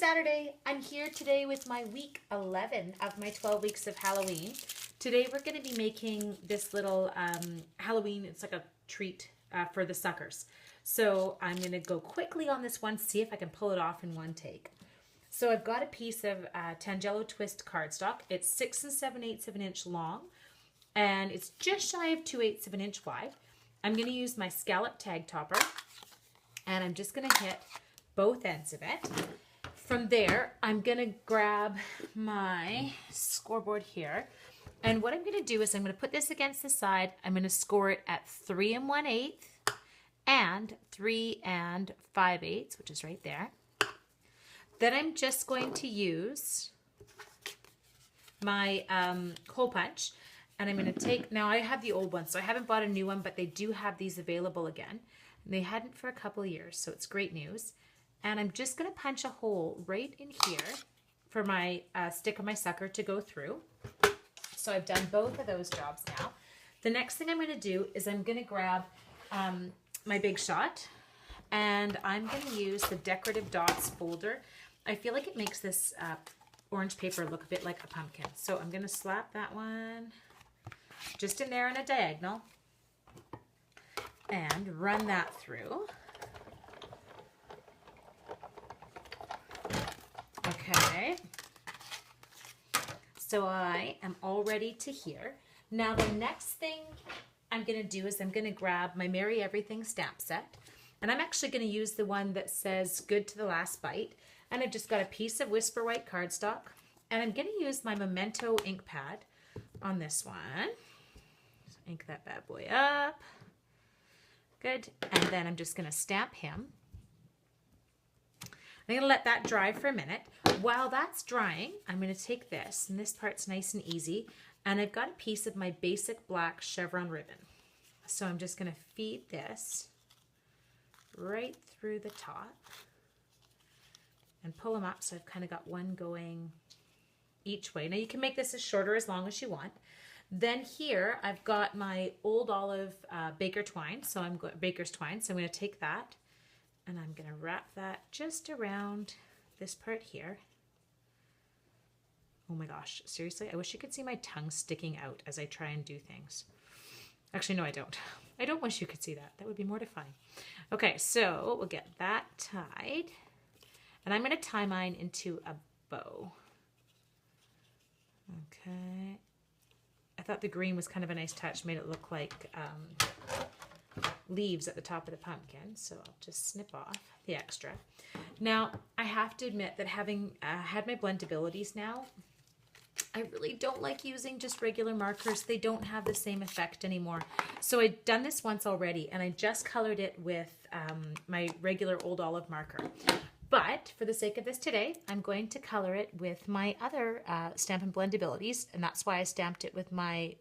Saturday. I'm here today with my week 11 of my 12 weeks of Halloween. Today we're going to be making this little Halloween, it's like a treat for the suckers. So I'm going to go quickly on this one, see if I can pull it off in one take. So I've got a piece of Tangelo Twist cardstock. It's 6 7/8 of an inch long, and it's just shy of 2/8 of an inch wide. I'm going to use my scallop tag topper, and I'm just going to hit both ends of it. From there, I'm going to grab my scoreboard here, and what I'm going to do is I'm going to put this against the side. I'm going to score it at 3 1/8 and 3 5/8, which is right there. Then I'm just going to use my hole punch, and I'm going to take, now I have the old one, so I haven't bought a new one, but they do have these available again. And they hadn't for a couple of years, so it's great news. And I'm just going to punch a hole right in here for my stick of my sucker to go through. So I've done both of those jobs now. The next thing I'm going to do is I'm going to grab my Big Shot, and I'm going to use the Decorative Dots folder. I feel like it makes this orange paper look a bit like a pumpkin. So I'm going to slap that one just in there on a diagonal and run that through. Okay. So I am all ready to here. Now the next thing I'm going to do is I'm going to grab my Merry Everything stamp set. And I'm actually going to use the one that says good to the last bite. And I've just got a piece of Whisper White cardstock. And I'm going to use my Memento ink pad on this one. Just ink that bad boy up. Good. And then I'm just going to stamp him. I'm going to let that dry for a minute. While that's drying, I'm going to take this, and this part's nice and easy, and I've got a piece of my basic black chevron ribbon. So I'm just going to feed this right through the top and pull them up so I've kind of got one going each way. Now you can make this as short or as long as you want. Then here I've got my Old Olive baker's twine, so I'm going to take that and I'm going to wrap that just around this part here. Oh my gosh, seriously, I wish you could see my tongue sticking out as I try and do things. Actually, no, I don't. I don't wish you could see that. That would be mortifying. Okay, so we'll get that tied. And I'm going to tie mine into a bow. Okay. I thought the green was kind of a nice touch, made it look like leaves at the top of the pumpkin. So I'll just snip off the extra. Now, I have to admit that having had my blendabilities now, I really don't like using just regular markers. They don't have the same effect anymore. So I've done this once already, and I just colored it with my regular Old Olive marker. But for the sake of this today, I'm going to color it with my other Stampin' Blendabilities, and that's why I stamped it with my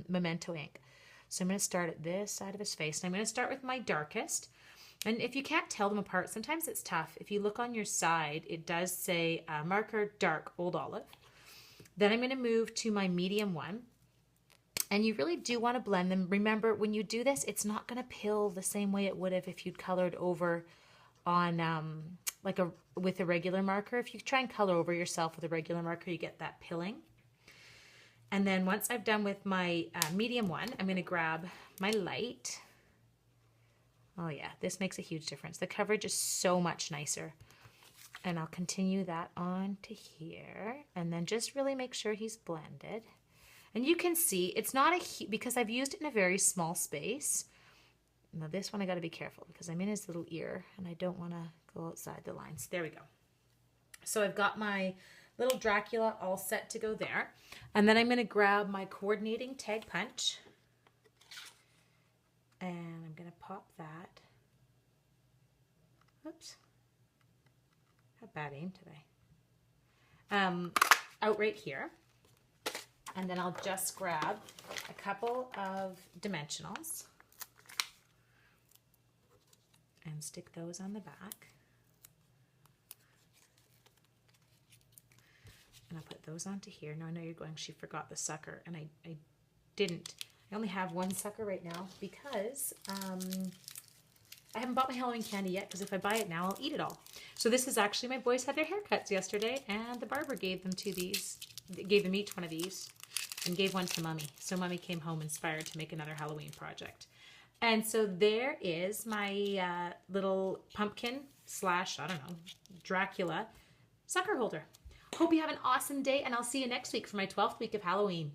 Memento ink. So I'm going to start at this side of his face, and I'm going to start with my darkest. And if you can't tell them apart, sometimes it's tough. If you look on your side, it does say marker dark Old Olive. Then I'm going to move to my medium one. And you really do want to blend them. Remember, when you do this, it's not going to pill the same way it would have if you'd colored over on with a regular marker. If you try and color over yourself with a regular marker, you get that pilling. And then once I've done with my medium one, I'm going to grab my light. Oh yeah, this makes a huge difference. The coverage is so much nicer. And I'll continue that on to here, and then just really make sure he's blended. And you can see it's not because I've used it in a very small space. Now this one I got to be careful because I'm in his little ear and I don't want to go outside the lines. There we go. So I've got my little Dracula all set to go there. And then I'm going to grab my coordinating tag punch. And I'm going to pop that. Oops. Have bad aim today. Out right here. And then I'll just grab a couple of dimensionals and stick those on the back. And I'll put those onto here. Now I know you're going, she forgot the sucker, and I didn't. I only have one sucker right now because I haven't bought my Halloween candy yet because if I buy it now, I'll eat it all. So this is actually, my boys had their haircuts yesterday and the barber gave them gave them each one of these and gave one to Mummy. So Mummy came home inspired to make another Halloween project. And so there is my little pumpkin / I don't know, Dracula sucker holder. Hope you have an awesome day and I'll see you next week for my 12th week of Halloween.